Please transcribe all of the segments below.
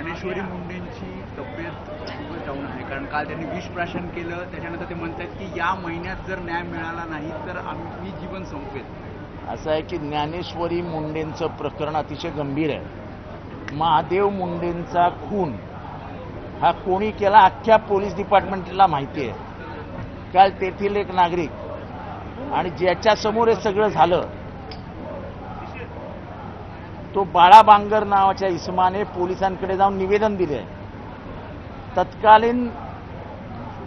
ज्ञानेश्वरी मुंडेंची तब्येत खूपच डाऊन आहे, कारण काल त्यांनी विषप्राशन केलं. त्याच्यानंतर ते म्हणतात की या महिन्यात जर न्याय मिळाला नाही तर मी जीवन संपवेल. असं आहे की ज्ञानेश्वरी मुंडेंचं प्रकरण अतिशय गंभीर आहे. महादेव मुंडेंचा खून हा कोणी केला अख्ख्या पोलीस डिपार्टमेंटला माहिती आहे. काल तेथील एक नागरिक आणि ज्याच्यासमोर हे सगळं झालं तो बाळा बांगर नावाच्या इसमाने पोलिसांकडे जाऊन निवेदन दिले. तत्कालीन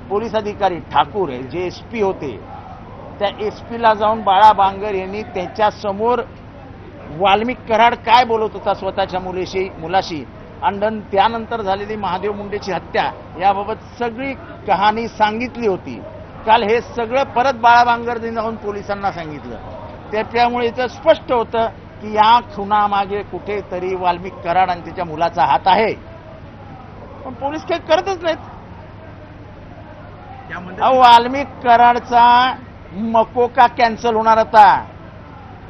पोलीस अधिकारी ठाकूर जे एसपी होते त्या एसपीला जाऊन बाळा बांगर यांनी त्याच्यासमोर वाल्मिक कराड काय बोलत होता स्वतःच्या मुलाशी आणि त्यानंतर झालेली महादेव मुंडेची हत्या याबाबत सगळी कहाणी सांगितली होती. काल हे सगळं परत बाळा बांगरने जाऊन पोलिसांना सांगितलं. त्याच्यामुळे इथं स्पष्ट होतं की या खुनामागे कुठेतरी वाल्मिक कराड आणि त्याच्या मुलाचा हात आहे. पण पोलीस काही करतच नाहीत. वाल्मिक कराडचा मकोका कॅन्सल होणार होता.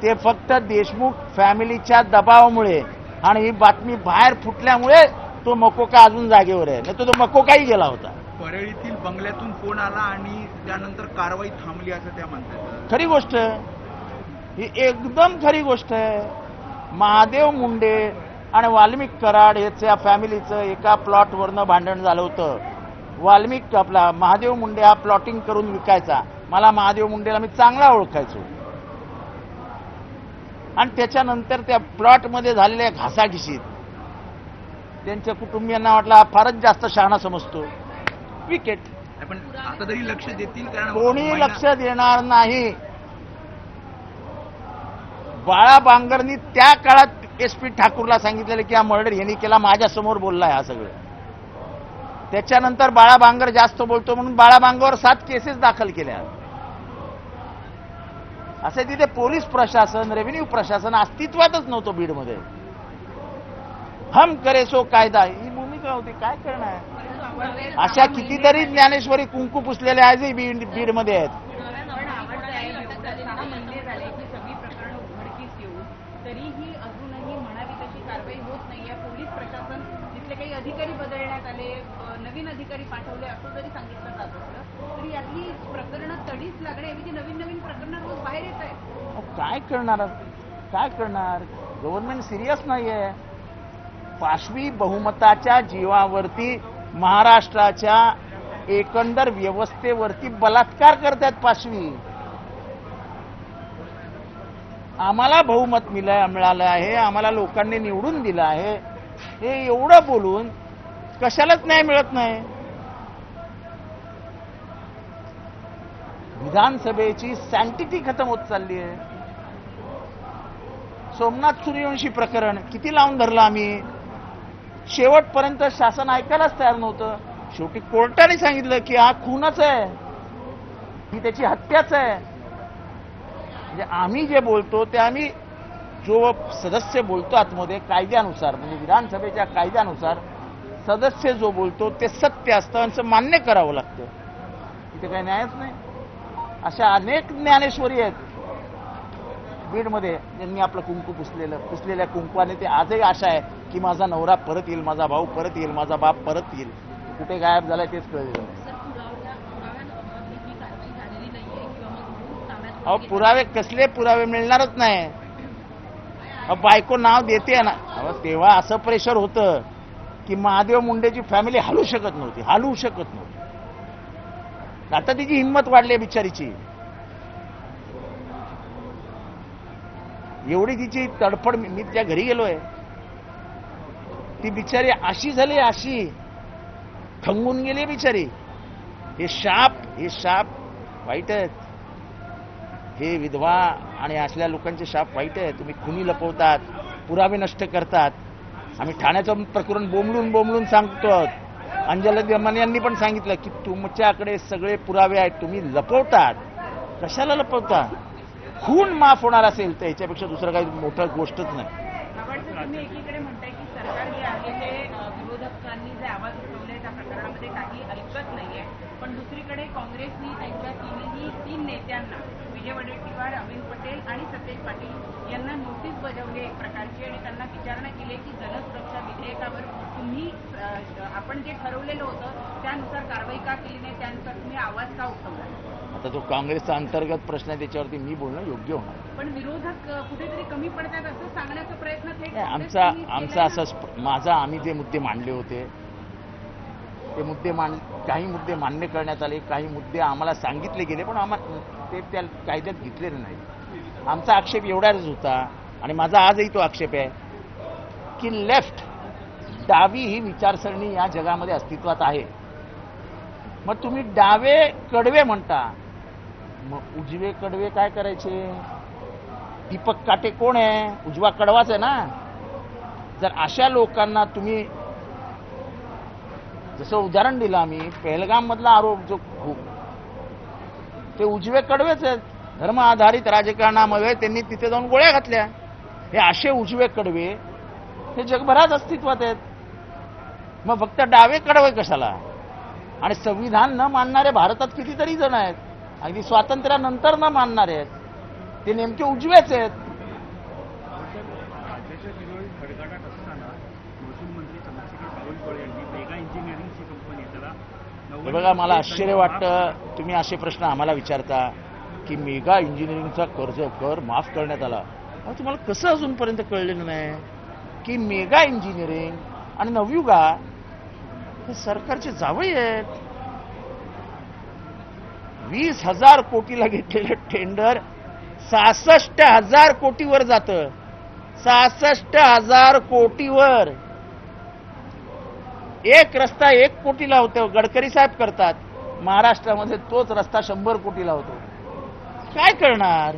ते फक्त देशमुख फॅमिलीच्या दबावामुळे आणि ही बातमी बाहेर फुटल्यामुळे तो मकोका अजून जागेवर आहे, नाही तो मकोकाही गेला होता. परळीतील बंगल्यातून फोन आला आणि त्यानंतर कारवाई थांबली असं त्या म्हणतात. खरी गोष्ट आहे ही, एकदम खरी गोष्ट आहे. महादेव मुंडे आणि वाल्मिक कराड याच्या फॅमिलीचं एका प्लॉटवरनं भांडण झालं होतं. आपला महादेव मुंडे हा प्लॉटिंग करून विकायचा. मला महादेव मुंडेला मी चांगला ओळखायचो आणि त्याच्यानंतर त्या प्लॉटमध्ये झालेल्या घासाघिशीत त्यांच्या कुटुंबियांना वाटलं हा फारच जास्त शहाणा समजतो, विकेट. पण आता तरी लक्ष देतील, कारण कोणी लक्ष देणार नाही. बाळा बांगरनी त्या काळात एसपी ठाकूरला सांगितलेलं की हा मर्डर यांनी केला, माझ्यासमोर बोललाय हा सगळं. त्याच्यानंतर बाळा बांगर जास्त बोलतो म्हणून बाळा बांगरवर 7 केसेस दाखल केल्या. असे तिथे पोलीस प्रशासन रेव्हेन्यू प्रशासन अस्तित्वातच नव्हतं बीडमध्ये. हम करे सो कायदा ही भूमिका होती. काय करणार? अशा कितीतरी ज्ञानेश्वरी कुंकू पुसलेले आजही बीडमध्ये आहेत. तरीही अजूनही म्हणावी तशी कारवाई होत नाहीये. पोलीस प्रशासन तिथले काही अधिकारी बदलण्यात आले, नवीन अधिकारी पाठवले असं जरी सांगितलं जात असलं तरी यातली प्रकरणं तडीच लागण्याऐवजी नवीन नवीन प्रकरणं रोज बाहेर येत आहेत. काय करणार? गव्हर्नमेंट सिरियस नाहीये. पाशवी बहुमताच्या जीवावरती महाराष्ट्राच्या एकंदर व्यवस्थेवरती बलात्कार करतात पाशवी. आम्हाला बहुमत मिळालं आहे, आम्हाला लोकांनी निवडून दिलं आहे, हे एवढं बोलून कशालाच न्याय मिळत नाही. विधानसभेची सँक्टिटी खतम होत चालली आहे. सोमनाथ सूर्यवंशी प्रकरण किती लावून धरलं आम्ही, शेवटपर्यंत शासन ऐकायलाच तयार नव्हतं. शेवटी कोर्टाने सांगितलं की हा खूनच आहे, ही त्याची हत्याच आहे. म्हणजे आम्ही जे बोलतो ते आम्ही जो सदस्य बोलतो आतमध्ये कायद्यानुसार, म्हणजे विधानसभेच्या कायद्यानुसार सदस्य जो बोलतो ते सत्य असतं आणि मान्य करावं लागतं. इथे काही न्यायच नाही. अशा अनेक ज्ञानेश्वरी आहेत बीडमध्ये ज्यांनी आपलं कुंकू पुसलेल्या कुंकवाने ते आजही आशा आहे की माझा नवरा परत येईल, माझा भाऊ परत येईल, माझा बाप परत येईल. कुठे गायब झालाय तेच कळलेलं नाही. अहो पुरावे कसले पुरावे मिळणारच नाही. बायको नाव देते ना, तेव्हा असं प्रेशर होतं की महादेव मुंडेची फॅमिली हलू शकत नव्हती. आता तिची हिंमत वाढली बिचारीची. एवढी तिची तडफड. मी त्या घरी गेलोय, ती बिचारी अशी झाली, अशी खंगून गेली बिचारी. हे शाप वाईट आहेत. हे विधवा आणि असल्या लोकांचे शाप वाईट आहे. तुम्ही खुनी लपवतात, पुरावे नष्ट करतात. आम्ही ठाण्याचं प्रकरण बोंबलून सांगतो. अंजली दमन यांनी पण सांगितलं की तुमच्याकडे सगळे पुरावे आहेत, तुम्ही लपवतात. कशाला लपवता? खून माफ होणार असेल तर याच्यापेक्षा दुसरं काही मोठं गोष्टच नाही. तुम्ही एकीकडे म्हणताय की सरकार जे आहे ते विरोधकांनी जे आवाज उठवले त्या प्रकरणामध्ये काही ऐकत नाहीये, पण दुसरीकडे काँग्रेसनी त्यांच्या तीन नेत्यांना विजय वडेट्टीवार, अमित पटेल आणि सतेज पाटील यांना नोटीस बजावली एक प्रकारची आणि त्यांना विचारणा केली की जनसुरक्षा विधेयकावर तुम्ही आपण जे ठरवलेलं होतं त्यानुसार कारवाई का केली नाही, त्यानुसार तुम्ही आवाज का उठवला? आता तो काँग्रेसचा अंतर्गत प्रश्न आहे, त्याच्यावरती मी बोलणं योग्य होणार. पण विरोधक कुठेतरी कमी पडतात असं सांगण्याचा प्रयत्न थेट नाही, काँग्रेसनी आमचा केलाय ना. आम्ही जे मुद्दे मांडले होते ते मुद्दे काही मुद्दे मान्य करण्यात आले, काही मुद्दे आम्हाला सांगितले गेले, पण आम्हाला ते त्या कायद्यात घेतलेले नाही. आमचा आक्षेप एवढाच होता आणि माझा आजही तो आक्षेप आहे की लेफ्ट, डावी ही विचारसरणी या जगामध्ये अस्तित्वात आहे. मग तुम्ही डावे कडवे म्हणता, मग उजवे कडवे काय करायचे? दीपक काटे कोण आहे? उजवा कडवाच आहे ना. जर अशा लोकांना तुम्ही, जसं उदाहरण दिलं आम्ही, पहलगाम मधला आरोप जो ते उजवे कडवेच आहेत. धर्म आधारित राजकारणामध्ये त्यांनी तिथे जाऊन गोळ्या घातल्या. हे असे उजवे कडवे हे जगभरात अस्तित्वात आहेत. मग फक्त डावे कडवे कशाला? आणि संविधान न मानणारे भारतात कितीतरी जण आहेत, अगदी स्वातंत्र्यानंतर न मानणारे आहेत, ते नेमके उजवेच आहेत. राज्याच्या निवडणूक खडगाडाट असताना महसूल मंत्री चंद्रशेखर बावनकुळे यांनी मेगा इंजिनिअरिंगची कंपनी त्याला हे बघा, मला आश्चर्य वाटतं तुम्ही असे प्रश्न आम्हाला विचारता की मेगा इंजिनिअरिंगचा कर माफ करण्यात आला. तुम्हाला कसं अजूनपर्यंत कळलेलं नाही की मेगा इंजिनिअरिंग आणि नवयुगा हे सरकारचे जावई आहेत. 20,000 कोटीला घेतलेलं टेंडर 66,000 कोटीवर जातं. 66,000 कोटीवर. एक रस्ता 1 कोटीला होतो, गडकरी साहेब करतात. महाराष्ट्रामध्ये तोच रस्ता 100 कोटीला होतो. काय करणार?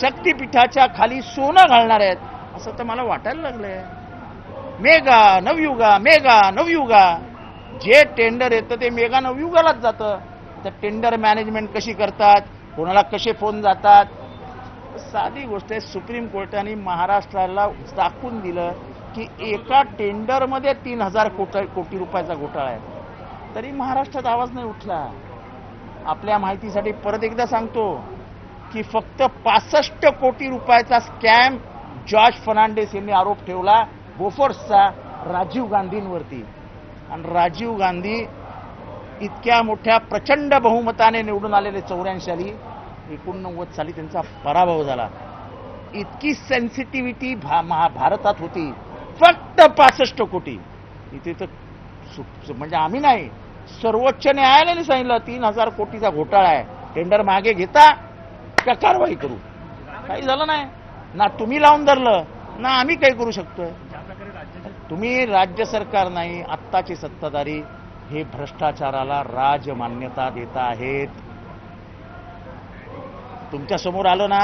शक्तीपीठाच्या खाली सोनं घालणार आहेत असं तर मला वाटायला लागलंय. मेगा नवयुगा जे टेंडर येतं ते मेगा नवयुगालाच जातं. तर टेंडर मॅनेजमेंट कशी करतात, कोणाला कसे फोन जातात, साधी गोष्ट आहे. सुप्रीम कोर्टाने महाराष्ट्राला दाखवून दिलं की एका टेंडरमध्ये 3,000 कोटी रुपयाचा घोटाळा आहे, तरी महाराष्ट्रात आवाज नाही उठला. आपल्या माहितीसाठी परत एकदा सांगतो की फक्त 65 कोटी रुपयाचा स्कॅम जॉर्ज फर्नांडिस यांनी आरोप ठेवला बोफोर्सचा राजीव गांधींवरती. आणि राजीव गांधी इतक्या मोठ्या प्रचंड बहुमताने निवडून आलेले 84 साली, 89 साली त्यांचा पराभव झाला. इतकी सेन्सिटिव्हिटी भारतात होती. फक्त 65 कोटी. इथे तर म्हणजे आम्ही नाही, सर्वोच्च न्यायालयाने सांगितलं 3,000 कोटीचा घोटाळा आहे, टेंडर मागे घेता का कारवाई करू. काही झालं नाही ना. तुम्ही लावून धरलं ना, आम्ही काही करू शकतोय. तुम्ही राज्य सरकार नाही, आत्ताचे सत्ताधारी हे भ्रष्टाचाराला राजमान्यता देत आहेत. तुमच्या समोर आलो ना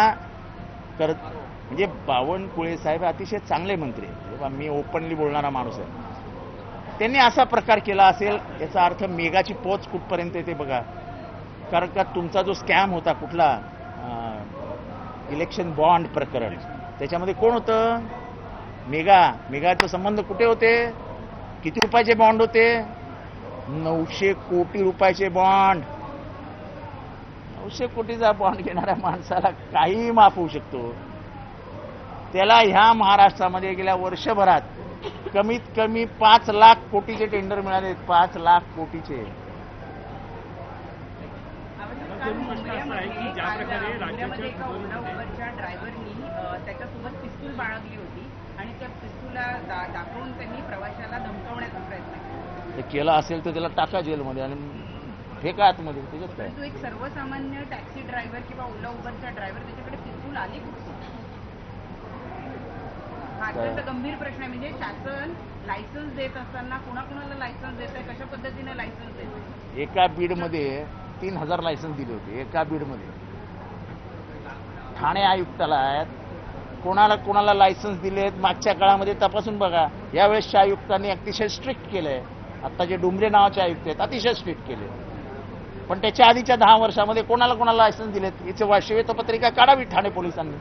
तर म्हणजे बावनकुळे साहेब अतिशय चांगले मंत्री आहेत. मी ओपनली बोलणारा माणूस आहे. त्यांनी असा प्रकार केला असेल याचा अर्थ मेगाची पोच कुठपर्यंत येते बघा. कारण का तुमचा जो स्कॅम होता कुठला इलेक्शन बॉन्ड प्रकरण, त्याच्यामध्ये कोण होतं? मेगाचे संबंध कुठे होते? किती रुपयाचे बॉन्ड होते? 900 कोटी रुपयाचे बॉन्ड. 900 कोटीचा बॉन्ड घेणाऱ्या माणसाला काही माफ होऊ शकतो. त्याला ह्या महाराष्ट्रामध्ये गेल्या वर्षभरात कमीत कमी 5 लाख कोटीचे टेंडर मिळाले. 5 लाख कोटीचे. मुंबईमध्ये एका ओला उबरच्या ड्रायव्हरनी त्याच्यासोबत पिस्तूल बाळगली होती आणि त्या पिस्तूलला दाखवून त्यांनी प्रवाशाला धमकावण्याचा प्रयत्न केला. ते केलं असेल तर त्याला टाका जेलमध्ये आणि फेका आतमध्ये. त्याच्यात काय? परंतु एक सर्वसामान्य टॅक्सी ड्रायव्हर किंवा ओला उबरचा ड्रायव्हर त्याच्याकडे पिस्तूल आली कुठे? हा अत्यंत गंभीर प्रश्न आहे. म्हणजे शासन लायसन्स देत असताना कुणाकुणाला लायसन्स देत आहे, कशा पद्धतीने लायसन्स देत आहे? एका बीडमध्ये 3,000 लायसन्स दिले होते. एका बीडमध्ये. ठाणे आयुक्ताला कोणाला लायसन्स दिलेत मागच्या काळामध्ये तपासून बघा. यावेळेसच्या आयुक्तांनी अतिशय स्ट्रिक्ट केलंय. आता जे डुमरे नावाचे आयुक्त आहेत अतिशय स्ट्रिक्ट केले. पण त्याच्या आधीच्या 10 वर्षामध्ये कोणाला लायसन्स दिलेत याची श्वेतपत्रिका काढावी ठाणे पोलिसांनी.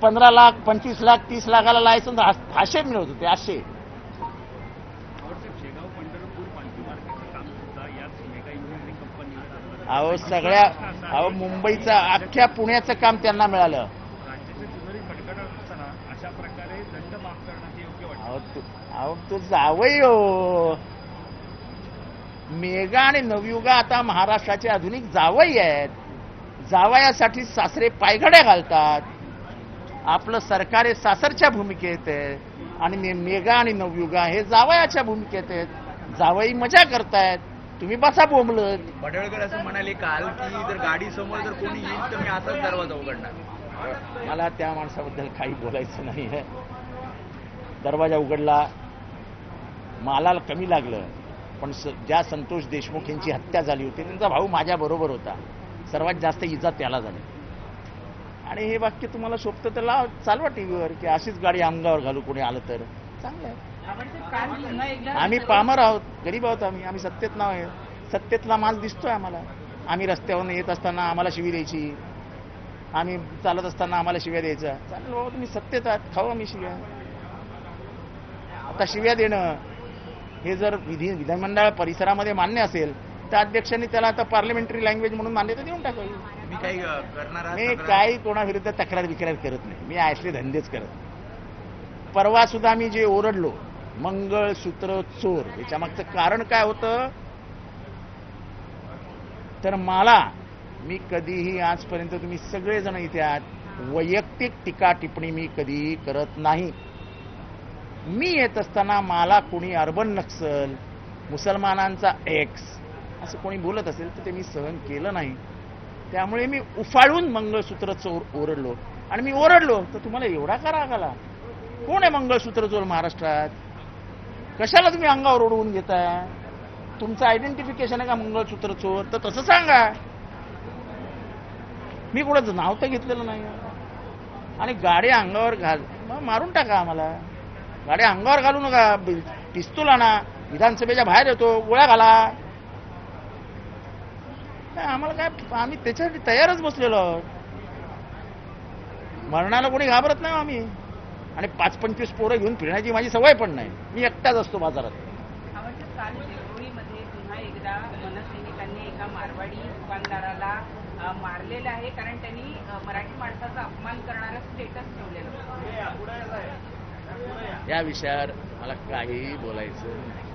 15 लाख 25 लाख 30 लाखाला लायसन्स असे मिळत होते. असे अहो मुंबईचं अख्ख्या पुण्याचं काम त्यांना मिळालं. राज्याच्या तिजोरी खडखडत असताना अशा प्रकारे दंड माफ अहो तो जावई हो. मेगा आणि नवयुगा आता महाराष्ट्राचे आधुनिक जावई आहेत. जावयासाठी सासरे पायघड्या घालतात. आपलं सरकार हे सासरच्या भूमिकेत आहे आणि मेगा आणि नवयुगा हे जावयाच्या भूमिकेत आहेत. जावई मजा करतायत, तुम्ही बसा बोंबलत. पडळकर असं म्हणाले काल की जर गाडी समोर जर कोणी येईल तर मी असाच दरवाजा उघडणार. मला त्या माणसाबद्दल काही बोलायचं नाही आहे. दरवाजा उघडला, मालाला कमी लागलं, पण ज्या संतोष देशमुख यांची हत्या झाली होती त्यांचा भाऊ माझ्या बरोबर होता. सर्वात जास्त इजा त्याला झाली. आणि हे वाक्य तुम्हाला शोभतं तर चालवा टीव्हीवर की अशीच गाडी अंगावर घालू कोणी आलं तर. चांगलं आहे. काल पुन्हा एकदा आम्ही पामर आहोत, गरीब आहोत. आम्ही सत्तेत नाव आहे. सत्तेतला माल दिसतोय आम्हाला. आम्ही रस्त्यावरून येत असताना आम्हाला शिवी द्यायची, आम्ही चालत असताना आम्हाला शिव्या द्यायचा. चालेल बाबा, तुम्ही सत्तेत आहात, खाऊ आम्ही शिव्या. आता शिव्या देणं हे जर विधानमंडळ परिसरामध्ये मान्य असेल तर अध्यक्षांनी त्याला आता पार्लमेंटरी लँग्वेज म्हणून मान्यता देऊन टाकावी. मी काही करणार आहात मी तक्रार? काही कोणाविरुद्ध तक्रार विक्रार करत नाही. मी असले धंदेच करत नाही. परवा सुद्धा मी जे ओरडलो मंगळसूत्र चोर, याच्या मागचं कारण काय होतं तर मी कधीही आजपर्यंत, तुम्ही सगळेजण इथे आहात, वैयक्तिक टीका टिप्पणी मी कधीही करत नाही. मी येत असताना मला कोणी अर्बन नक्सल, मुसलमानांचा एक्स असं कोणी बोलत असेल तर ते मी सहन केलं नाही. त्यामुळे मी उफाळून मंगळसूत्र चोर ओरडलो. आणि मी ओरडलो तर तुम्हाला एवढा का राग आला? कोण आहे मंगळसूत्र चोर महाराष्ट्रात? कशाला तुम्ही अंगावर ओढवून घेताय? तुमचं आयडेंटिफिकेशन आहे का मंगळसूत्र चोर? तर तसं सांगा. मी कोणाचं नाव तर घेतलेलं नाही. आणि गाडी अंगावर मारून टाका आम्हाला. गाडी अंगावर घालू नका. पिस्तूल आणा, विधानसभेच्या बाहेर येतो, गोळ्या घाला. आम्हाला काय, आम्ही त्याच्यासाठी तयारच बसलेलो आहोत. मरणाला कोणी घाबरत नाही आम्ही. आणि 5-25 पोरं घेऊन फिरण्याची माझी सवय पण नाही. मी एकटाच असतो बाजारात. काल देवळीमध्ये पुन्हा एकदा मनसैनिकांनी एका मारवाडी दुकानदाराला मारलेलं आहे, कारण त्यांनी मराठी माणसाचा अपमान करणारं स्टेटस ठेवलेलं. या विषयावर मला काहीही बोलायचं नाही.